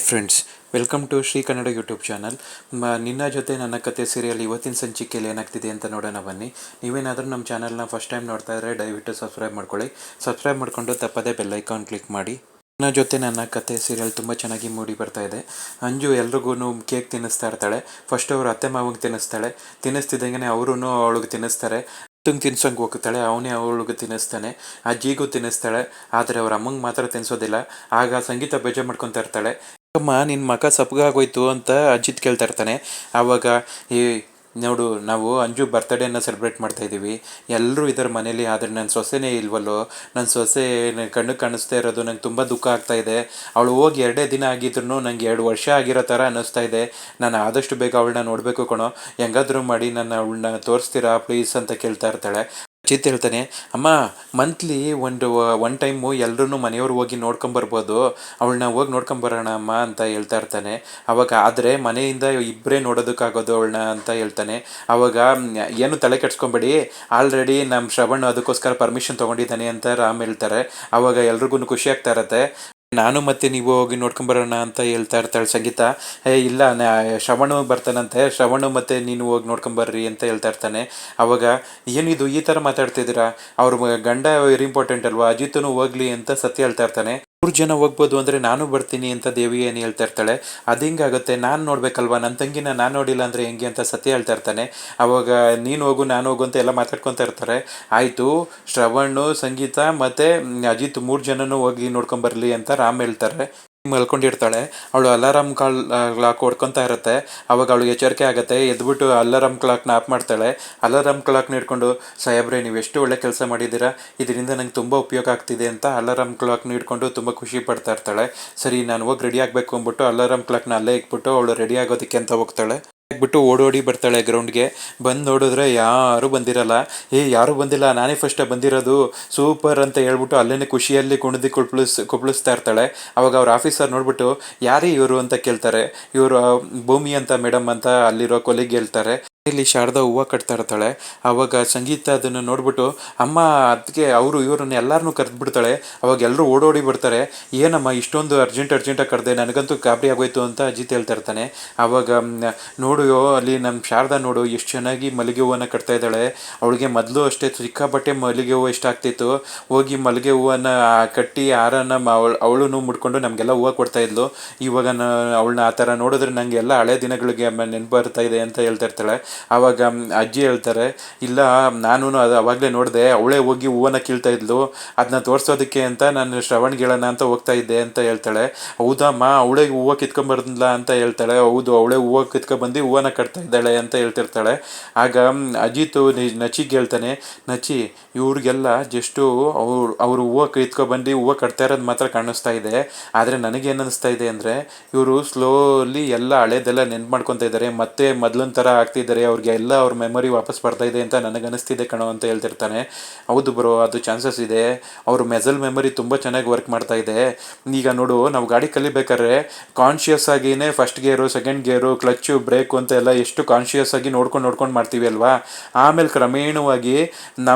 Friends, welcome to Shri Kannada YouTube channel. ನಿನ್ನ ಜೊತೆ ನನ್ನ ಕತೆ ಸೀರಿಯಲ್ ಇವತ್ತಿನ ಸಂಚಿಕೆಯಲ್ಲಿ ಏನಾಗ್ತಿದೆ ಅಂತ ನೋಡೋಣ ಬನ್ನಿ. ನೀವೇನಾದರೂ ನಮ್ಮ ಚಾನಲ್ನ ಫಸ್ಟ್ ಟೈಮ್ ನೋಡ್ತಾ ಇದ್ದರೆ ದಯವಿಟ್ಟು ಸಬ್ಸ್ಕ್ರೈಬ್ ಮಾಡ್ಕೊಳ್ಳಿ. ಸಬ್ಸ್ಕ್ರೈಬ್ ಮಾಡಿಕೊಂಡು ತಪ್ಪದೇ ಬೆಲ್ ಐಕಾನ್ ಕ್ಲಿಕ್ ಮಾಡಿ. ನನ್ನ ಜೊತೆ ನನ್ನ ಕತೆ ಸೀರಿಯಲ್ ತುಂಬ ಚೆನ್ನಾಗಿ ಮೂಡಿ ಬರ್ತಾ ಇದೆ. ಅಂಜು ಎಲ್ರಿಗೂ ಕೇಕ್ ತಿನ್ನಿಸ್ತಾ ಇರ್ತಾಳೆ. ಫಸ್ಟ್ ಅವರು ಅತ್ತೆ ಮಾವಿಗೆ ತಿನ್ನಿಸ್ತಾಳೆ. ತಿನ್ನಿಸ್ತಿದ್ದಂಗೆ ಅವರು ಅವಳಿಗೆ ತಿನ್ನಿಸ್ತಾರೆ. ತಿನ್ಸಂಗೆ ಹೋಗ್ತಾಳೆ, ಅವನೇ ಅವಳಿಗೆ ತಿನ್ನಿಸ್ತಾನೆ. ಅಜ್ಜಿಗೂ ತಿನ್ನಿಸ್ತಾಳೆ, ಆದರೆ ಅವ್ರ ಅಮ್ಮಂಗೆ ಮಾತ್ರ ತಿನ್ನಿಸೋದಿಲ್ಲ. ಆಗ ಸಂಗೀತ ಬೇಜಾರು ಮಾಡ್ಕೊತಾ ಇರ್ತಾಳೆ. ಅಮ್ಮ ನಿನ್ನ ಮಗ ಸಪ್ಪಗಾಗೋಯ್ತು ಅಂತ ಅಜಿತ್ ಕೇಳ್ತಾ ಇರ್ತಾನೆ. ಆವಾಗ ಈ ನೋಡು, ನಾವು ಅಂಜು ಬರ್ತ್ಡೇನ ಸೆಲೆಬ್ರೇಟ್ ಮಾಡ್ತಾ ಇದ್ದೀವಿ, ಎಲ್ಲರೂ ಇದ್ದಾರೆ ಮನೇಲಿ, ಆದರೆ ನನ್ನ ಸೊಸೆನೇ ಇಲ್ವಲ್ಲೋ. ನನ್ನ ಸೊಸೆ ಕಣ್ಣು ಕಾಣಿಸ್ತಾ ಇರೋದು ನಂಗೆ ತುಂಬ ದುಃಖ ಆಗ್ತಾ ಇದೆ. ಅವಳು ಹೋಗಿ 2 ದಿನ ಆಗಿದ್ರು ನಂಗೆ 2 ವರ್ಷ ಆಗಿರೋ ಥರ ಅನ್ನಿಸ್ತಾ ಇದೆ. ನಾನು ಆದಷ್ಟು ಬೇಗ ಅವಳನ್ನ ನೋಡಬೇಕು ಕಣೋ, ಹೆಂಗಾದ್ರೂ ಮಾಡಿ ಅವಳನ್ನ ತೋರಿಸ್ತೀರಾ ಪ್ಲೀಸ್ ಅಂತ ಕೇಳ್ತಾ ಇರ್ತಾಳೆ. ಅಜಿತ್ ಹೇಳ್ತಾನೆ, ಅಮ್ಮ ಮಂತ್ಲಿ ಒನ್ ಟೈಮು ಎಲ್ಲರೂ ಮನೆಯವ್ರು ಹೋಗಿ ನೋಡ್ಕೊಂಬರ್ಬೋದು, ಅವಳನ್ನ ಹೋಗಿ ನೋಡ್ಕೊಂಬರೋಣ ಅಮ್ಮ ಅಂತ ಹೇಳ್ತಾ ಇರ್ತಾನೆ. ಅವಾಗ ಆದರೆ ಮನೆಯಿಂದ ಇಬ್ಬರೇ ನೋಡೋದಕ್ಕಾಗೋದು ಅವಳನ್ನ ಅಂತ ಹೇಳ್ತಾನೆ. ಅವಾಗ ಏನು ತಲೆ ಕೆಡ್ಸ್ಕೊಬೇಡಿ, ಆಲ್ರೆಡಿ ನಮ್ಮ ಶ್ರವಣ್ ಅದಕ್ಕೋಸ್ಕರ ಪರ್ಮಿಷನ್ ತೊಗೊಂಡಿದ್ದಾನೆ ಅಂತ ರಾಮ್ ಹೇಳ್ತಾರೆ. ಅವಾಗ ಎಲ್ರಿಗೂ ಖುಷಿ ಆಗ್ತಾ ಇರತ್ತೆ. ನಾನು ಮತ್ತೆ ನೀವು ಹೋಗಿ ನೋಡ್ಕೊಂಬರೋಣ ಅಂತ ಹೇಳ್ತಾ ಇರ್ತಾಳೆ ಸಂಗೀತ. ಇಲ್ಲ, ಶ್ರವಣು ಬರ್ತಾನಂತೆ, ಶ್ರವಣು ಮತ್ತೆ ನೀನು ಹೋಗಿ ನೋಡ್ಕೊಂಬರ್ರಿ ಅಂತ ಹೇಳ್ತಾ ಇರ್ತಾನೆ. ಅವಾಗ ಏನಿದು ಈ ಥರ ಮಾತಾಡ್ತಿದ್ದೀರಾ, ಅವ್ರ ಗಂಡ ವೆರಿ ಇಂಪಾರ್ಟೆಂಟ್ ಅಲ್ವಾ, ಅಜಿತನು ಹೋಗ್ಲಿ ಅಂತ ಸತ್ಯ ಹೇಳ್ತಾ ಇರ್ತಾನೆ. 3 ಜನ ಹೋಗ್ಬೋದು ಅಂದರೆ ನಾನು ಬರ್ತೀನಿ ಅಂತ ದೇವಿ ಏನು ಹೇಳ್ತಾ ಇರ್ತಾಳೆ. ಅದು ಹಿಂಗಾಗುತ್ತೆ, ನಾನು ನೋಡ್ಬೇಕಲ್ವಾ, ನನ್ನ ತಂಗಿನ ನಾನು ನೋಡಿಲ್ಲ ಅಂದರೆ ಹೆಂಗೆ ಅಂತ ಸತ್ಯ ಹೇಳ್ತಾ ಇರ್ತಾನೆ. ಅವಾಗ ನೀನು ಹೋಗು ನಾನು ಹೋಗು ಅಂತ ಎಲ್ಲ ಮಾತಾಡ್ಕೊತಾ ಇರ್ತಾರೆ. ಆಯಿತು, ಶ್ರವಣು, ಸಂಗೀತ ಮತ್ತು ಅಜಿತ್ 3 ಜನನೂ ಹೋಗಿ ನೋಡ್ಕೊಂಬರ್ಲಿ ಅಂತ ರಾಮ್ ಹೇಳ್ತಾರೆ. ಮಲ್ಕೊಂಡಿರ್ತಾಳೆ. ಅವಳು ಅಲಾರಾಮ್ ಕ್ಲಾಕ್ ಹೊಡ್ಕೊತಾ ಇರುತ್ತೆ. ಅವಾಗ ಅವಳಿಗೆ ಎಚ್ಚರಿಕೆ ಆಗುತ್ತೆ. ಎದ್ಬಿಟ್ಟು ಅಲಾರಾಮ್ ಕ್ಲಾಕ್ನ ಆಫ್ ಮಾಡ್ತಾಳೆ. ಅಲಾರಾಮ್ ಕ್ಲಾಕ್ನ ಹಿಡ್ಕೊಂಡು, ಸಾಹೇಬ್ರೆ ನೀವು ಎಷ್ಟು ಒಳ್ಳೆ ಕೆಲಸ ಮಾಡಿದ್ದೀರಾ, ಇದರಿಂದ ನಂಗೆ ತುಂಬ ಉಪಯೋಗ ಆಗ್ತಿದೆ ಅಂತ ಅಲಾರಾಮ್ ಕ್ಲಾಕ್ನ ಹಿಡ್ಕೊಂಡು ತುಂಬ ಖುಷಿ ಪಡ್ತಾ ಇರ್ತಾಳೆ. ಸರಿ, ನಾನು ಹೋಗಿ ರೆಡಿ ಆಗಬೇಕು ಅಂದ್ಬಿಟ್ಟು ಅಲಾರಾಮ್ ಕ್ಲಾಕ್ನ ಅಲ್ಲೇ ಇಟ್ಬಿಟ್ಟು ಅವಳು ರೆಡಿ ಆಗೋದಕ್ಕೆ ಅಂತ ಹೋಗ್ತಾಳೆ. ಆಗ್ಬಿಟ್ಟು ಓಡೋಡಿ ಬರ್ತಾಳೆ ಗ್ರೌಂಡ್ಗೆ. ಬಂದು ನೋಡಿದ್ರೆ ಯಾರೂ ಬಂದಿರಲ್ಲ. ಯಾರೂ ಬಂದಿಲ್ಲ, ನಾನೇ ಫಸ್ಟ್ ಬಂದಿರೋದು, ಸೂಪರ್ ಅಂತ ಹೇಳ್ಬಿಟ್ಟು ಅಲ್ಲೇ ಖುಷಿಯಲ್ಲಿ ಕುಪ್ಪಳಿಸ್ತಾ ಇರ್ತಾಳೆ. ಅವಾಗ ಅವ್ರ ಆಫೀಸರ್ ನೋಡ್ಬಿಟ್ಟು ಯಾರೇ ಇವರು ಅಂತ ಕೇಳ್ತಾರೆ. ಇವರು ಭೂಮಿ ಅಂತ ಮೇಡಮ್ ಅಂತ ಅಲ್ಲಿರೋ ಕೊಲಿಗೆ ಹೇಳ್ತಾರೆ. ಇಲ್ಲಿ ಶಾರದಾ ಹೂವು ಕಟ್ತಾ ಇರ್ತಾಳೆ. ಆವಾಗ ಸಂಗೀತ ಅದನ್ನು ನೋಡ್ಬಿಟ್ಟು ಅಮ್ಮ ಅದಕ್ಕೆ ಇವ್ರನ್ನ ಎಲ್ಲರನ್ನೂ ಕರೆದ್ಬಿಡ್ತಾಳೆ. ಅವಾಗ ಎಲ್ಲರೂ ಓಡೋಡಿ ಬರ್ತಾರೆ. ಏನಮ್ಮ ಇಷ್ಟೊಂದು ಅರ್ಜೆಂಟಾಗಿ ಕರೆದೆ, ನನಗಂತೂ ಗಾಬರಿ ಆಗೋಯ್ತು ಅಂತ ಅಜಿತ್ ಹೇಳ್ತಾ ಇರ್ತಾನೆ. ಆವಾಗ ನೋಡು ಅಲ್ಲಿ ನಮ್ಮ ಶಾರದಾ ನೋಡು ಎಷ್ಟು ಚೆನ್ನಾಗಿ ಮಲ್ಲಿಗೆ ಹೂವನ್ನ ಕಟ್ತಾ ಇದ್ದಾಳೆ. ಅವಳಿಗೆ ಮೊದಲು ಅಷ್ಟೇ ಸಿಕ್ಕಾಪಟ್ಟೆ ಮಲ್ಲಿಗೆ ಹೂವು ಇಷ್ಟ ಆಗ್ತಿತ್ತು. ಹೋಗಿ ಮಲ್ಲಿಗೆ ಹೂವನ್ನು ಕಟ್ಟಿ ಹಾರನ ಅವಳು ಮುಡ್ಕೊಂಡು ನಮಗೆಲ್ಲ ಹೂವು ಕೊಡ್ತಾ ಇದ್ಲು. ಇವಾಗ ಅವಳನ್ನ ಆ ಥರ ನೋಡಿದ್ರೆ ನನಗೆ ಎಲ್ಲ ಹಳೆ ದಿನಗಳಿಗೆ ನೆನಪು ಬರ್ತಾ ಇದೆ ಅಂತ ಹೇಳ್ತಾ ಇರ್ತಾಳೆ. ಆವಾಗ ಅಜ್ಜಿ ಹೇಳ್ತಾರೆ, ಇಲ್ಲ ನಾನು ಅದು ಅವಾಗಲೇ ನೋಡಿದೆ, ಅವಳೇ ಹೋಗಿ ಹೂವನ್ನ ಕೀಳ್ತಾ ಇದ್ಲು, ಅದನ್ನ ತೋರಿಸೋದಕ್ಕೆ ಅಂತ ನಾನು ಶ್ರವಣ್ಗೆ ಹೇಳೋಣ ಅಂತ ಹೋಗ್ತಾ ಇದ್ದೆ ಅಂತ ಹೇಳ್ತಾಳೆ. ಹೌದಮ್ಮ, ಅವಳೇ ಹೂವು ಕಿತ್ಕೊಂಬರ್ದಿಲ್ಲ ಅಂತ ಹೇಳ್ತಾಳೆ. ಹೌದು, ಅವಳೇ ಹೂವು ಕಿತ್ಕೊಂಡ್ಬಂದು ಹೂವನ್ನ ಕಟ್ತಾ ಇದ್ದಾಳೆ ಅಂತ ಹೇಳ್ತಿರ್ತಾಳೆ. ಆಗ ಅಜಿತು ನಚಿಗೆ ಹೇಳ್ತಾನೆ, ನಚಿ ಇವ್ರಿಗೆಲ್ಲ ಜಸ್ಟು ಅವರು ಹೂವು ಕಿತ್ಕೊಬಂದು ಹೂವು ಕಟ್ತಾ ಇರೋದು ಮಾತ್ರ ಕಾಣಿಸ್ತಾ ಇದೆ. ಆದರೆ ನನಗೇನು ಅನ್ನಿಸ್ತಾ ಇದೆ ಅಂದರೆ ಇವರು ಸ್ಲೋಲಿ ಎಲ್ಲ ಹಳೇದೆಲ್ಲ ನೆನ್ಪು ಮಾಡ್ಕೊತಾ ಇದ್ದಾರೆ, ಮತ್ತೆ ಮೊದಲಿನ ಥರ ಆಗ್ತಿದ್ದಾರೆ, ಅವ್ರಿಗೆ ಎಲ್ಲ ಅವ್ರ ಮೆಮೊರಿ ವಾಪಸ್ ಬರ್ತಾ ಇದೆ ಅಂತ ನನಗನ್ನಿಸ್ತಿದೆ ಕಣೋ ಅಂತ ಹೇಳ್ತಿರ್ತಾನೆ. ಹೌದು ಬ್ರೋ, ಅದು ಚಾನ್ಸಸ್ ಇದೆ. ಅವ್ರ ಮೆಸಲ್ ಮೆಮೊರಿ ತುಂಬ ಚೆನ್ನಾಗಿ ವರ್ಕ್ ಮಾಡ್ತಾ ಇದೆ. ಈಗ ನೋಡು, ನಾವು ಗಾಡಿ ಕಲಿಬೇಕಾದ್ರೆ ಕಾನ್ಷಿಯಸ್ ಆಗಿನೇ ಫಸ್ಟ್ ಗೇರು, ಸೆಕೆಂಡ್ ಗೇರು, ಕ್ಲಚ್ಚು, ಬ್ರೇಕು ಅಂತ ಎಲ್ಲ ಎಷ್ಟು ಕಾನ್ಷಿಯಸ್ ಆಗಿ ನೋಡ್ಕೊಂಡು ಮಾಡ್ತೀವಿ ಅಲ್ವಾ. ಆಮೇಲೆ ಕ್ರಮೇಣವಾಗಿ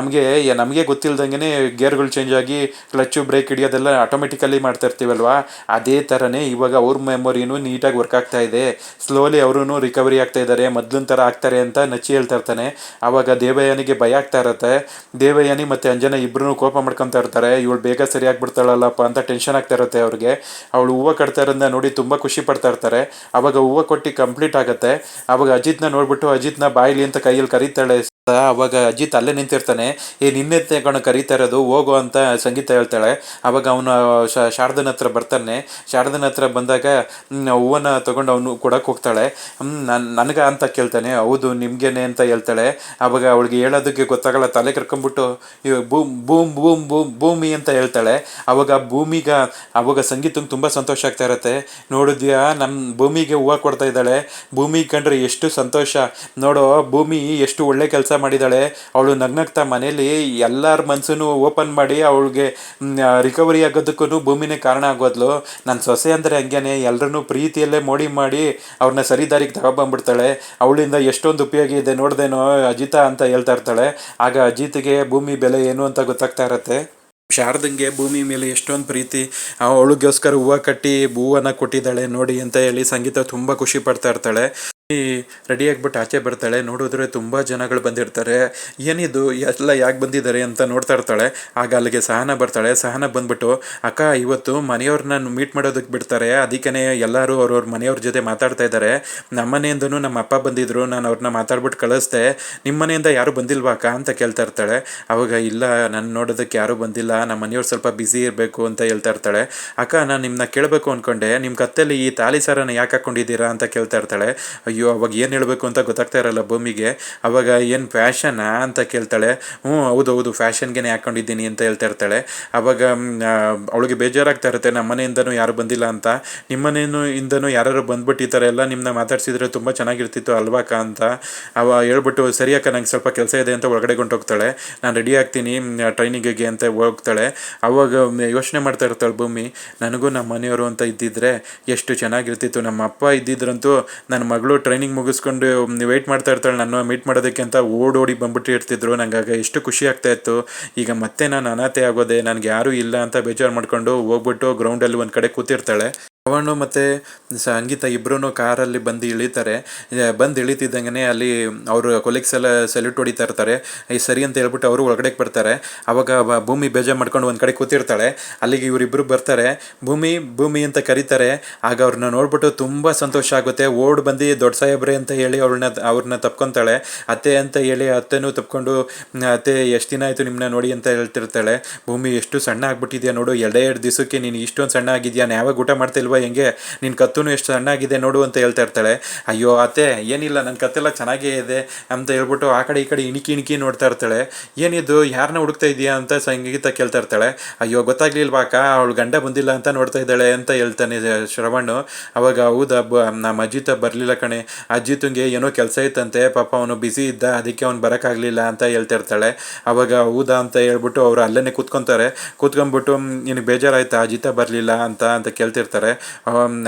ನಮಗೆ ಗೊತ್ತಿಲ್ದಂಗೆ ಗೇರ್ಗಳು ಚೇಂಜ್ ಆಗಿ ಕ್ಲಚ್ಚು, ಬ್ರೇಕ್ ಹಿಡಿಯೋದೆಲ್ಲ ಆಟೋಮೆಟಿಕಲಿ ಮಾಡ್ತಾ ಇರ್ತೀವಲ್ವಾ. ಅದೇ ಥರನೇ ಇವಾಗ ಅವ್ರ ಮೆಮೊರಿನೂ ನೀಟಾಗಿ ವರ್ಕ್ ಆಗ್ತಾ ಇದೆ. ಸ್ಲೋಲಿ ಅವರು ರಿಕವರಿ ಆಗ್ತಾ ಇದ್ದಾರೆ, ಮೊದಲಿನ ಥರ ಆಗ್ತಾರೆ ಅಂತ ನಚ್ಚಿ ಹೇಳ್ತಾ ಇರ್ತಾನೆ. ಆವಾಗ ದೇವಯಾನಿಗೆ ಭಯ ಆಗ್ತಾ ಇರುತ್ತೆ. ದೇವಯಾನಿ ಮತ್ತು ಅಂಜನಾ ಇಬ್ಬರೂ ಕೋಪ ಮಾಡ್ಕೊತಾ ಇರ್ತಾರೆ. ಇವಳು ಬೇಗ ಸರಿಯಾಗ್ಬಿಡ್ತಾಳಲ್ಲಪ್ಪ ಅಂತ ಟೆನ್ಷನ್ ಆಗ್ತಾ ಇರುತ್ತೆ ಅವ್ರಿಗೆ. ಅವಳು ಹೂವು ಕಟ್ತಾ ಇರೋದನ್ನ ನೋಡಿ ತುಂಬ ಖುಷಿ ಪಡ್ತಾ ಇರ್ತಾರೆ. ಆವಾಗ ಹೂವು ಕೊಟ್ಟು ಕಂಪ್ಲೀಟ್ ಆಗುತ್ತೆ. ಆವಾಗ ಅಜಿತ್ನ ನೋಡ್ಬಿಟ್ಟು ಅಜಿತ್ನ ಬಾಯಿಲಿ ಅಂತ ಕೈಯಲ್ಲಿ ಕರೀತಾಳೆ. ಅವಾಗ ಅಜಿತ್ ಅಲ್ಲೇ ನಿಂತಿರ್ತಾನೆ. ನಿನ್ನೆ ತಗೊಂಡು ಕರೀತಾ ಇರೋದು, ಹೋಗು ಅಂತ ಸಂಗೀತ ಹೇಳ್ತಾಳೆ. ಅವಾಗ ಅವನು ಶಾರದನ ಹತ್ರ ಬರ್ತಾನೆ. ಶಾರದನ ಹತ್ರ ಬಂದಾಗ ಹೂವನ್ನ ತೊಗೊಂಡು ಅವನು ಕೊಡಕ್ಕೆ ಹೋಗ್ತಾಳೆ. ನನಗ ಅಂತ ಕೇಳ್ತಾನೆ. ಹೌದು, ನಿಮ್ಗೇನೆ ಅಂತ ಹೇಳ್ತಾಳೆ. ಅವಾಗ ಅವಳಿಗೆ ಹೇಳೋದಕ್ಕೆ ಗೊತ್ತಾಗಲ್ಲ, ತಲೆ ಕರ್ಕೊಂಡ್ಬಿಟ್ಟು ಭೂಮಿ ಅಂತ ಹೇಳ್ತಾಳೆ. ಅವಾಗ ಸಂಗೀತಂಗೆ ತುಂಬ ಸಂತೋಷ ಆಗ್ತಾ ಇರತ್ತೆ. ನೋಡಿದ್ಯಾ, ನಮ್ಮ ಭೂಮಿಗೆ ಹೂವು ಕೊಡ್ತಾ ಇದ್ದಾಳೆ, ಭೂಮಿ ಕಂಡ್ರೆ ಎಷ್ಟು ಸಂತೋಷ ನೋಡೋ, ಭೂಮಿ ಎಷ್ಟು ಒಳ್ಳೆ ಕೆಲಸ ಮಾಡಿದ್ದಾಳೆ. ಅವಳು ನಗ್ನಗ್ತಾ ಮನೇಲಿ ಎಲ್ಲರ ಮನಸ್ಸನ್ನು ಓಪನ್ ಮಾಡಿ ಅವಳಿಗೆ ರಿಕವರಿ ಆಗೋದಕ್ಕೂ ಭೂಮಿನೇ ಕಾರಣ ಆಗೋದ್ಲು. ನನ್ನ ಸೊಸೆ ಅಂದರೆ ಹಂಗೇನೆ, ಎಲ್ಲರನ್ನೂ ಪ್ರೀತಿಯಲ್ಲೇ ಮೋಡಿ ಮಾಡಿ ಅವ್ರನ್ನ ಸರಿದಾರಿಗೆ ತಗೊಬಂದ್ಬಿಡ್ತಾಳೆ. ಅವಳಿಂದ ಎಷ್ಟೊಂದು ಉಪಯೋಗ ಇದೆ ನೋಡ್ದೇನೋ ಅಜಿತ ಅಂತ ಹೇಳ್ತಾ ಇರ್ತಾಳೆ. ಆಗ ಅಜಿತ್ಗೆ ಭೂಮಿ ಬೆಲೆ ಏನು ಅಂತ ಗೊತ್ತಾಗ್ತಾ ಇರತ್ತೆ. ಶಾರದಂಗೆ ಭೂಮಿ ಮೇಲೆ ಎಷ್ಟೊಂದು ಪ್ರೀತಿ, ಅವಳಿಗೋಸ್ಕರ ಹೂವು ಕಟ್ಟಿ ಹೂವನ್ನ ಕೊಟ್ಟಿದ್ದಾಳೆ ನೋಡಿ ಅಂತ ಹೇಳಿ ಸಂಗೀತ ತುಂಬ ಖುಷಿ ಪಡ್ತಾ ಇರ್ತಾಳೆ. ರೆಡಿ ಆಗ್ಬಿಟ್ಟು ಆಚೆ ಬರ್ತಾಳೆ. ನೋಡಿದ್ರೆ ತುಂಬ ಜನಗಳು ಬಂದಿರ್ತಾರೆ. ಏನಿದು ಎಲ್ಲ ಯಾಕೆ ಬಂದಿದ್ದಾರೆ ಅಂತ ನೋಡ್ತಾ ಇರ್ತಾಳೆ. ಆಗ ಅಲ್ಲಿಗೆ ಸಹನ ಬರ್ತಾಳೆ. ಸಹನ ಬಂದ್ಬಿಟ್ಟು, ಅಕ್ಕ ಇವತ್ತು ಮನೆಯವ್ರನ್ನ ಮೀಟ್ ಮಾಡೋದಕ್ಕೆ ಬಿಡ್ತಾರೆ, ಅದಕ್ಕೇ ಎಲ್ಲರೂ ಅವ್ರವ್ರ ಮನೆಯವ್ರ ಜೊತೆ ಮಾತಾಡ್ತಾ ಇದ್ದಾರೆ. ನಮ್ಮ ಮನೆಯಿಂದನೂ ನಮ್ಮ ಅಪ್ಪ ಬಂದಿದ್ರು, ನಾನು ಅವ್ರನ್ನ ಮಾತಾಡ್ಬಿಟ್ಟು ಕಳಿಸ್ದೆ. ನಿಮ್ಮ ಮನೆಯಿಂದ ಯಾರು ಬಂದಿಲ್ವಾ ಅಕ್ಕ ಅಂತ ಕೇಳ್ತಾ ಇರ್ತಾಳೆ. ಅವಾಗ ಇಲ್ಲ, ನಾನು ನೋಡೋದಕ್ಕೆ ಯಾರೂ ಬಂದಿಲ್ಲ, ನಮ್ಮ ಮನೆಯವ್ರು ಸ್ವಲ್ಪ ಬ್ಯುಸಿ ಇರಬೇಕು ಅಂತ ಹೇಳ್ತಾ ಇರ್ತಾಳೆ. ಅಕ್ಕ ನಾನು ನಿಮ್ಮನ್ನ ಕೇಳಬೇಕು ಅಂದ್ಕೊಂಡೆ, ನಿಮ್ಮ ಕತ್ತಲ್ಲಿ ಈ ತಾಲಿ ಸಾರನ ಯಾಕೆ ಹಾಕ್ಕೊಂಡಿದ್ದೀರಾ ಅಂತ ಕೇಳ್ತಾ ಇರ್ತಾಳೆ. ಅಯ್ಯೋ, ಅವಾಗ ಏನು ಹೇಳಬೇಕು ಅಂತ ಗೊತ್ತಾಗ್ತಾ ಇರಲ್ಲ ಭೂಮಿಗೆ. ಅವಾಗ ಏನು ಫ್ಯಾಷನಾ ಅಂತ ಕೇಳ್ತಾಳೆ. ಹೌದು ಹೌದು, ಫ್ಯಾಷನ್ಗೆ ಹಾಕ್ಕೊಂಡಿದ್ದೀನಿ ಅಂತ ಹೇಳ್ತಾ ಇರ್ತಾಳೆ. ಅವಾಗ ಅವಳಿಗೆ ಬೇಜಾರಾಗ್ತಾ ಇರುತ್ತೆ, ನಮ್ಮ ಮನೆಯಿಂದನೂ ಯಾರು ಬಂದಿಲ್ಲ ಅಂತ. ನಿಮ್ಮ ಮನೆಯಿಂದನೂ ಯಾರು ಬಂದ್ಬಿಟ್ಟು ಈ ಥರ ಎಲ್ಲ ನಿಮ್ಮನ್ನ ಮಾತಾಡ್ಸಿದ್ರೆ ತುಂಬ ಚೆನ್ನಾಗಿರ್ತಿತ್ತು ಅಲ್ವಾಕ ಅಂತ ಹೇಳ್ಬಿಟ್ಟು, ಸರಿ ಅಕ್ಕ ನಂಗೆ ಸ್ವಲ್ಪ ಕೆಲಸ ಇದೆ ಅಂತ ಒಳಗಡೆ ಹೊಂಟೋಗ್ತಾಳೆ. ನಾನು ರೆಡಿ ಆಗ್ತೀನಿ ಟ್ರೈನಿಂಗಿಗೆ ಅಂತ ಹೋಗ್ತಾಳೆ. ಅವಾಗ ಯೋಚನೆ ಮಾಡ್ತಾ ಇರ್ತಾಳೆ ಭೂಮಿ, ನನಗೂ ನಮ್ಮ ಮನೆಯವರು ಅಂತ ಇದ್ದಿದ್ರೆ ಎಷ್ಟು ಚೆನ್ನಾಗಿರ್ತಿತ್ತು. ನಮ್ಮ ಅಪ್ಪ ಇದ್ದಿದ್ರಂತೂ ನನ್ನ ಮಗಳು ಟ್ರೈನಿಂಗ್ ಮುಗಿಸ್ಕೊಂಡು ವೆಯ್ಟ್ ಮಾಡ್ತಾ ಇರ್ತಾಳೆ ನಾನು ಮೀಟ್ ಮಾಡೋದಕ್ಕೆ ಅಂತ ಓಡೋಡಿ ಬಂದ್ಬಿಟ್ಟು ಇರ್ತಿದ್ರು. ನಂಗಾಗ ಎಷ್ಟು ಖುಷಿ ಆಗ್ತಾ ಇತ್ತು. ಈಗ ಮತ್ತೆ ನಾನು ಅನಾಥೆ ಆಗೋದೆ, ನನಗೆ ಯಾರೂ ಇಲ್ಲ ಅಂತ ಬೇಜಾರು ಮಾಡ್ಕೊಂಡು ಹೋಗ್ಬಿಟ್ಟು ಗ್ರೌಂಡಲ್ಲಿ ಒಂದು ಕಡೆ ಕೂತಿರ್ತಾಳೆ. ಅವನು ಮತ್ತು ಸಂಗೀತ ಇಬ್ಬರೂ ಕಾರಲ್ಲಿ ಬಂದು ಇಳಿತಾರೆ. ಬಂದು ಇಳಿತಿದ್ದಂಗೆ ಅಲ್ಲಿ ಅವರು ಕೊಲೀಗ್ಸ್ ಎಲ್ಲ ಸೆಲ್ಯೂಟ್ ಹೊಡಿತಾ ಇರ್ತಾರೆ. ಸರಿ ಅಂತ ಹೇಳ್ಬಿಟ್ಟು ಅವರು ಒಳಗಡೆ ಬರ್ತಾರೆ. ಅವಾಗ ಭೂಮಿ ಬೇಜಾರು ಮಾಡ್ಕೊಂಡು ಒಂದು ಕಡೆ ಕೂತಿರ್ತಾಳೆ. ಅಲ್ಲಿಗೆ ಇವರಿಬ್ಬರು ಬರ್ತಾರೆ. ಭೂಮಿ ಭೂಮಿ ಅಂತ ಕರೀತಾರೆ. ಆಗ ಅವ್ರನ್ನ ನೋಡ್ಬಿಟ್ಟು ತುಂಬ ಸಂತೋಷ ಆಗುತ್ತೆ. ಓಡ್ ಬಂದು ದೊಡ್ಡ ಸಾಹೇಬ್ರೆ ಅಂತ ಹೇಳಿ ಅವ್ರನ್ನ ತಪ್ಕೊತಾಳೆ. ಅತ್ತೆ ಅಂತ ಹೇಳಿ ಅತ್ತೆನೂ ತಪ್ಕೊಂಡು, ಅತ್ತೆ ಎಷ್ಟು ದಿನ ಆಯಿತು ನಿಮ್ಮನ್ನ ನೋಡಿ ಅಂತ ಹೇಳ್ತಿರ್ತಾಳೆ. ಭೂಮಿ ಎಷ್ಟು ಸಣ್ಣ ಆಗ್ಬಿಟ್ಟಿದ್ಯಾ ನೋಡು, 2 ದಿವಸಕ್ಕೆ ನೀನು ಇಷ್ಟೊಂದು ಸಣ್ಣ ಆಗಿದ್ಯಾ, ಯಾವಾಗ ಊಟ ಮಾಡ್ತಿಲ್ವ ಹೆಂಗೆ, ನಿನ್ನ ಕತ್ತೂ ಎಷ್ಟು ಸಣ್ಣಾಗಿದೆ ನೋಡು ಅಂತ ಹೇಳ್ತಾ ಇರ್ತಾಳೆ. ಅಯ್ಯೋ ಅತ್ತೆ ಏನಿಲ್ಲ, ನನ್ನ ಕತ್ತೆಲ್ಲ ಚೆನ್ನಾಗೇ ಇದೆ ಅಂತ ಹೇಳ್ಬಿಟ್ಟು ಆ ಕಡೆ ಈ ಕಡೆ ಇಣಿಕಿ ನೋಡ್ತಾ ಇರ್ತಾಳೆ. ಏನಿದು ಯಾರನ್ನ ಹುಡುಕ್ತಾ ಇದೆಯಾ ಅಂತ ಸಂಗೀತ ಕೇಳ್ತಾ ಇರ್ತಾಳೆ. ಅಯ್ಯೋ ಗೊತ್ತಾಗ್ಲಿಲ್ವಾ ಅಕ್ಕ, ಅವಳು ಗಂಡ ಬಂದಿಲ್ಲ ಅಂತ ನೋಡ್ತಾ ಇದ್ದಾಳೆ ಅಂತ ಹೇಳ್ತಾನೆ ಶ್ರವಣ್. ಅವಾಗ ಹೌದಾ, ನಮ್ಮ ಅಜಿತ ಬರಲಿಲ್ಲ ಕಣೆ, ಅಜಿತಂಗೆ ಏನೋ ಕೆಲಸ ಇತ್ತಂತೆ, ಪಾಪ ಅವನು ಬ್ಯುಸಿ ಇದ್ದ, ಅದಕ್ಕೆ ಅವ್ನು ಬರೋಕ್ಕಾಗಲಿಲ್ಲ ಅಂತ ಹೇಳ್ತಾ ಇರ್ತಾಳೆ. ಅವಾಗ ಹೌದಾ ಅಂತ ಹೇಳ್ಬಿಟ್ಟು ಅವರು ಅಲ್ಲೇ ಕೂತ್ಕೊತಾರೆ. ಕೂತ್ಕೊಂಡ್ಬಿಟ್ಟು ನಿನಗೆ ಬೇಜಾರಾಯ್ತಾ ಅಜಿತ ಬರಲಿಲ್ಲ ಅಂತ ಕೇಳ್ತಿರ್ತಾರೆ.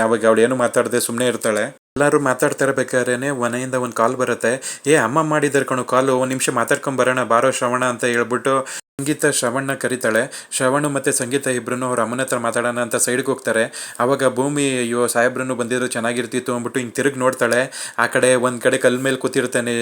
ಅವಾಗ ಅವಳು ಏನು ಮಾತಾಡದೆ ಸುಮ್ಮನೆ ಇರ್ತಾಳೆ. ಎಲ್ಲರೂ ಮಾತಾಡ್ತಾ ಇರಬೇಕಾದ್ರೇ ಮನೆಯಿಂದ ಒಂದು ಕಾಲ್ ಬರುತ್ತೆ. ಅಮ್ಮ ಮಾಡಿದಾರೆ ಕಣು ಕಾಲು, ಒಂದು ನಿಮಿಷ ಮಾತಾಡ್ಕೊಂಡು ಬರೋಣ ಬಾರೋ ಶ್ರವಣ ಅಂತ ಹೇಳ್ಬಿಟ್ಟು ಸಂಗೀತ ಶ್ರವಣ್ನ ಕರೀತಾಳೆ. ಶ್ರವಣು ಮತ್ತು ಸಂಗೀತ ಇಬ್ಬರೂ ಅವ್ರ ಅಮ್ಮನ ಹತ್ರ ಮಾತಾಡೋಣ ಅಂತ ಸೈಡ್ಗೆ ಹೋಗ್ತಾರೆ. ಆವಾಗ ಭೂಮಿ ಅಯ್ಯೋ ಸಾಹೇಬ್ರನ್ನು ಬಂದಿದ್ರು ಚೆನ್ನಾಗಿರ್ತಿತ್ತು ಅಂದ್ಬಿಟ್ಟು ಹಿಂಗೆ ತಿರುಗಿ ನೋಡ್ತಾಳೆ. ಆ ಕಡೆ ಒಂದು ಕಡೆ ಕಲ್ ಮೇಲೆ ಕೂತಿರ್ತಾನೆ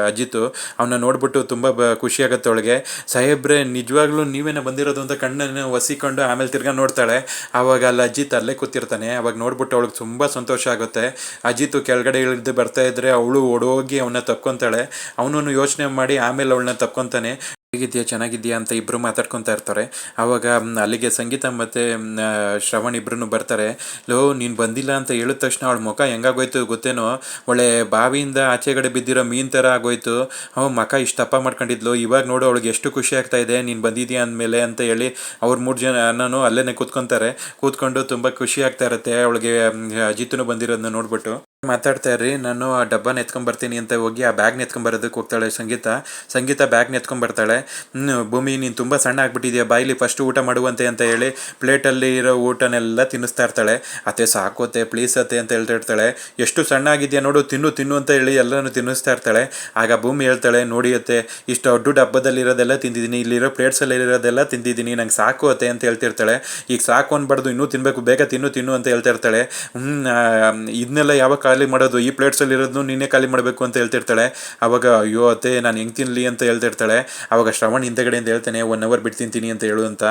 ಅಜಿತು. ಅವನ್ನ ನೋಡ್ಬಿಟ್ಟು ತುಂಬ ಖುಷಿಯಾಗತ್ತೆ ಅವಳಿಗೆ. ಸಾಹೇಬ್ರೆ ನಿಜವಾಗ್ಲೂ ನೀವೇನ ಬಂದಿರೋದು ಅಂತ ಕಣ್ಣನ್ನು ಒಸಿಕೊಂಡು ಆಮೇಲೆ ತಿರ್ಗಾ ನೋಡ್ತಾಳೆ. ಆವಾಗ ಅಲ್ಲಿ ಅಜಿತ್ ಅಲ್ಲೇ ಕೂತಿರ್ತಾನೆ. ಅವಾಗ ನೋಡ್ಬಿಟ್ಟು ಅವಳಿಗೆ ತುಂಬ ಸಂತೋಷ ಆಗುತ್ತೆ. ಅಜಿತು ಕೆಳಗಡೆ ಇಳಿದು ಬರ್ತಾ ಇದ್ರೆ ಅವಳು ಓಡೋಗಿ ಅವನ್ನ ತಪ್ಕೊತಾಳೆ. ಅವನನ್ನು ಯೋಚನೆ ಮಾಡಿ ಆಮೇಲೆ ಅವಳನ್ನ ತಪ್ಕೊತಾನೆ. ಹೇಗಿದೆಯಾ ಚೆನ್ನಾಗಿದೆಯಾ ಅಂತ ಇಬ್ಬರು ಮಾತಾಡ್ಕೊತಾ ಇರ್ತಾರೆ. ಆವಾಗ ಅಲ್ಲಿಗೆ ಸಂಗೀತ ಮತ್ತು ಶ್ರವಣ್ ಇಬ್ಬರೂ ಬರ್ತಾರೆ. ನೀನು ಬಂದಿಲ್ಲ ಅಂತ ಹೇಳಿದ ತಕ್ಷಣ ಅವಳ ಮುಖ ಹೆಂಗಾಗೋಯ್ತು ಗೊತ್ತೇನೋ, ಒಳ್ಳೆ ಬಾವಿಯಿಂದ ಆಚೆಗಡೆ ಬಿದ್ದಿರೋ ಮೀನು ಥರ ಆಗೋಯ್ತು. ಮುಖ ಇಷ್ಟು ದಪ್ಪ ಮಾಡ್ಕೊಂಡಿದ್ಲು. ಇವಾಗ ನೋಡು ಅವಳಿಗೆ ಎಷ್ಟು ಖುಷಿ ಆಗ್ತಾ ಇದೆ ನೀನು ಬಂದಿದ್ಯಾ ಅಂದಮೇಲೆ ಅಂತ ಹೇಳಿ ಅವ್ರು 3 ಜನನೂ ಅಲ್ಲೇ ಕೂತ್ಕೊತಾರೆ. ಕೂತ್ಕೊಂಡು ತುಂಬ ಖುಷಿ ಆಗ್ತಾ ಇರುತ್ತೆ ಅವಳಿಗೆ ಅಜಿತನು ಬಂದಿರೋದನ್ನ ನೋಡ್ಬಿಟ್ಟು. ಮಾತಾಡ್ತಾ ಇರ್ರಿ, ನಾನು ಆ ಡಬ್ಬನ ಎತ್ಕೊಂಡ್ಬರ್ತೀನಿ ಅಂತ ಹೋಗಿ ಆ ಬ್ಯಾಗ್ನ ಎತ್ಕೊಂಬರೋದಕ್ಕೆ ಹೋಗ್ತಾಳೆ ಸಂಗೀತ ಬ್ಯಾಗ್ನ ಎತ್ಕೊಂಡ್ಬರ್ತಾಳೆ. ಭೂಮಿ ನೀನು ತುಂಬ ಸಣ್ಣ ಆಗ್ಬಿಟ್ಟಿದ್ಯಾ, ಬಾಯಿಲಿ ಫಸ್ಟ್ ಊಟ ಮಾಡುವಂತೆ ಅಂತ ಹೇಳಿ ಪ್ಲೇಟಲ್ಲಿ ಇರೋ ಊಟನೆಲ್ಲ ತಿನ್ನಿಸ್ತಾ ಇರ್ತಾಳೆ. ಅತ್ತೆ ಸಾಕೋತೆ ಪ್ಲೀಸ್ ಅತ್ತೆ ಅಂತ ಹೇಳ್ತಾ ಇರ್ತಾಳೆ. ಎಷ್ಟು ಸಣ್ಣ ಆಗಿದೆಯಾ ನೋಡು, ತಿನ್ನು ಅಂತ ಹೇಳಿ ಎಲ್ಲನೂ ತಿನ್ನಿಸ್ತಾ ಇರ್ತಾಳೆ. ಆಗ ಭೂಮಿ ಹೇಳ್ತಾಳೆ, ನೋಡಿ ಅತ್ತೆ ಇಷ್ಟು ದೊಡ್ಡ ಡಬ್ಬದಲ್ಲಿರೋದೆಲ್ಲ ತಿಂದಿದ್ದೀನಿ, ಇಲ್ಲಿರೋ ಪ್ಲೇಟ್ಸಲ್ಲಿ ಇರೋದೆಲ್ಲ ತಿಂದಿದ್ದೀನಿ, ನಂಗೆ ಸಾಕು ಅತ್ತೆ ಅಂತ ಹೇಳ್ತಿರ್ತಾಳೆ. ಈಗ ಸಾಕು ಅನ್ಬಾರ್ದು, ಇನ್ನೂ ತಿನ್ನಬೇಕು, ಬೇಗ ತಿನ್ನು ಅಂತ ಹೇಳ್ತಾ ಇರ್ತಾಳೆ. ಇದನ್ನೆಲ್ಲ ಯಾವಾಗ ಖಾಲಿ ಮಾಡೋದು, ಈ ಪ್ಲೇಟ್ಸಲ್ಲಿ ಇರೋದನ್ನು ನೀನೇ ಖಾಲಿ ಮಾಡಬೇಕು ಅಂತ ಹೇಳ್ತಿರ್ತಾಳೆ. ಅವಾಗ ಅಯ್ಯೋ ಅತ್ತೆ ನಾನು ಹೆಂಗೆ ತಿನ್ನಲಿ ಅಂತ ಹೇಳ್ತಿರ್ತಾಳೆ. ಅವಾಗ ಶ್ರವಣ್ ಹಿಂದೆಗಡೆಯಿಂದ ಹೇಳ್ತಾನೆ 1 ಅವರ್ ಬಿಟ್ಟು ತಿಂತೀನಿ ಅಂತ ಹೇಳು ಅಂತ.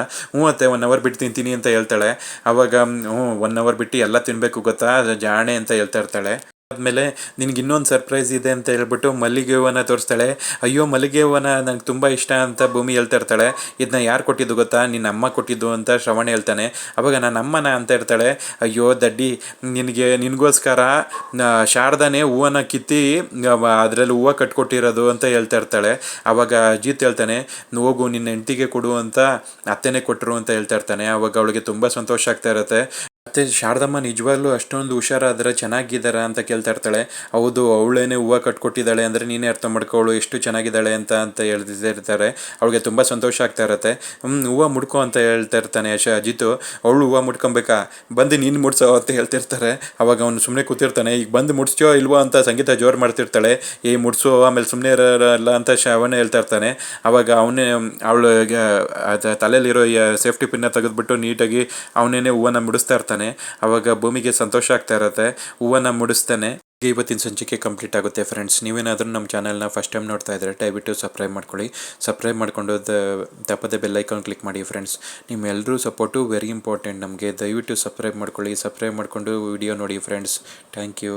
ಅತ್ತೆ 1 ಅವರ್ ಬಿಟ್ಟು ತಿಂತೀನಿ ಅಂತ ಹೇಳ್ತಾಳೆ. ಅವಾಗ 1 ಅವರ್ ಬಿಟ್ಟು ಎಲ್ಲ ತಿನ್ನಬೇಕು ಗೊತ್ತಾ ಜಾಣೆ ಅಂತ ಹೇಳ್ತಾ ಇರ್ತಾಳೆ. ಆದಮೇಲೆ ನಿನಗೆ ಇನ್ನೊಂದು ಸರ್ಪ್ರೈಸ್ ಇದೆ ಅಂತ ಹೇಳ್ಬಿಟ್ಟು ಮಲ್ಲಿಗೆ ಹೂವನ್ನ ತೋರಿಸ್ತಾಳೆ. ಅಯ್ಯೋ ಮಲ್ಲಿಗೆ ಹೂವನ್ನ ನಂಗೆ ತುಂಬ ಇಷ್ಟ ಅಂತ ಭೂಮಿ ಹೇಳ್ತಾ ಇರ್ತಾಳೆ. ಇದನ್ನ ಯಾರು ಕೊಟ್ಟಿದ್ದು ಗೊತ್ತಾ, ನಿನ್ನ ಅಮ್ಮ ಕೊಟ್ಟಿದ್ದು ಅಂತ ಶ್ರವಣ ಹೇಳ್ತಾನೆ. ಅವಾಗ ನನ್ನ ಅಮ್ಮನ ಅಂತ ಇರ್ತಾಳೆ. ಅಯ್ಯೋ ದಡ್ಡಿ, ನಿನಗೋಸ್ಕರ ಶಾರದಾನೇ ಹೂವನ್ನ ಕಿತ್ತಿ ಅದರಲ್ಲಿ ಹೂವು ಕಟ್ಕೊಟ್ಟಿರೋದು ಅಂತ ಹೇಳ್ತಾ ಇರ್ತಾಳೆ. ಅವಾಗ ಅಜಿತ್ ಹೇಳ್ತಾನೆ, ಹೋಗು ನಿನ್ನ ಹೆಂಡತಿಗೆ ಕೊಡು ಅಂತ ಅತ್ತೆನೇ ಕೊಟ್ಟರು ಅಂತ ಹೇಳ್ತಾ ಇರ್ತಾನೆ. ಅವಾಗ ಅವಳಿಗೆ ತುಂಬ ಸಂತೋಷ ಆಗ್ತಾ ಇರುತ್ತೆ. ಮತ್ತು ಶಾರದಮ್ಮ ನಿಜವಾಗ್ಲೂ ಅಷ್ಟೊಂದು ಹುಷಾರಾದರೆ ಚೆನ್ನಾಗಿದ್ದಾರಾ ಅಂತ ಕೇಳ್ತಾ ಇರ್ತಾಳೆ. ಹೌದು, ಅವಳೇನೆ ಹೂವು ಕಟ್ಕೊಟ್ಟಿದ್ದಾಳೆ ಅಂದರೆ ನೀನೇ ಅರ್ಥ ಮಾಡ್ಕೊಳ್ಳು ಎಷ್ಟು ಚೆನ್ನಾಗಿದ್ದಾಳೆ ಅಂತ ಹೇಳ್ತಿರ್ತಾರೆ. ಅವಳಿಗೆ ತುಂಬ ಸಂತೋಷ ಆಗ್ತಾ ಇರತ್ತೆ. ಹೂವು ಮುಡ್ಕೊ ಅಂತ ಹೇಳ್ತಾ ಇರ್ತಾನೆ ಅಜಿತು. ಅವಳು ಹೂವು ಮುಡ್ಕೊಬೇಕಾ, ಬಂದು ನೀನು ಮುಡ್ಸೋ ಅಂತ ಹೇಳ್ತಿರ್ತಾರೆ. ಅವಾಗ ಅವನು ಸುಮ್ಮನೆ ಕೂತಿರ್ತಾನೆ. ಈಗ ಬಂದು ಮುಡ್ಸ್ಯೋ ಇಲ್ವೋ ಅಂತ ಸಂಗೀತ ಜೋರು ಮಾಡ್ತಿರ್ತಾಳೆ. ಮುಡ್ಸೋ ಆಮೇಲೆ ಸುಮ್ಮನೆ ಇರಲ್ಲ ಅಂತ ಅವನೇ ಹೇಳ್ತಾ ಇರ್ತಾನೆ. ಅವಾಗ ಅವನೇ ಅವಳಿಗೆ ತಲೆಯಲ್ಲಿರೋ ಸೇಫ್ಟಿ ಪಿನ್ನ ತೆಗೆದುಬಿಟ್ಟು ನೀಟಾಗಿ ಅವನೇನೆ ಹೂವನ್ನ ಮುಡಿಸ್ತಾ ಇರ್ತಾನೆ. ಅವಾಗ ಭೂಮಿಗೆ ಸಂತೋಷ ಆಗ್ತಾ ಇರತ್ತೆ. ಹೂವನ್ನ ಮುಡಿಸ್ತಾನೆ. ಇವತ್ತಿನ ಸಂಚಿಕೆ ಕಂಪ್ಲೀಟ್ ಆಗುತ್ತೆ ಫ್ರೆಂಡ್ಸ್. ನೀವೇನಾದರೂ ನಮ್ಮ ಚಾನಲ್ನ ಫಸ್ಟ್ ಟೈಮ್ ನೋಡ್ತಾ ಇದ್ದರೆ ದಯವಿಟ್ಟು ಸಬ್ಸ್ಕ್ರೈಬ್ ಮಾಡ್ಕೊಳ್ಳಿ. ಸಬ್ಸ್ಕ್ರೈಬ್ ಮಾಡ್ಕೊಂಡು ತಪ್ಪದೆ ಬೆಲ್ ಐಕಾನ್ ಕ್ಲಿಕ್ ಮಾಡಿ ಫ್ರೆಂಡ್ಸ್. ನಿಮ್ಮೆಲ್ಲರೂ ಸಪೋರ್ಟು ವೆರಿ ಇಂಪಾರ್ಟೆಂಟ್ ನಮಗೆ. ದಯವಿಟ್ಟು ಸಬ್ಸ್ಕ್ರೈಬ್ ಮಾಡ್ಕೊಳ್ಳಿ. ಸಬ್ಸ್ಕ್ರೈಬ್ ಮಾಡಿಕೊಂಡು ವಿಡಿಯೋ ನೋಡಿ ಫ್ರೆಂಡ್ಸ್. Thank you.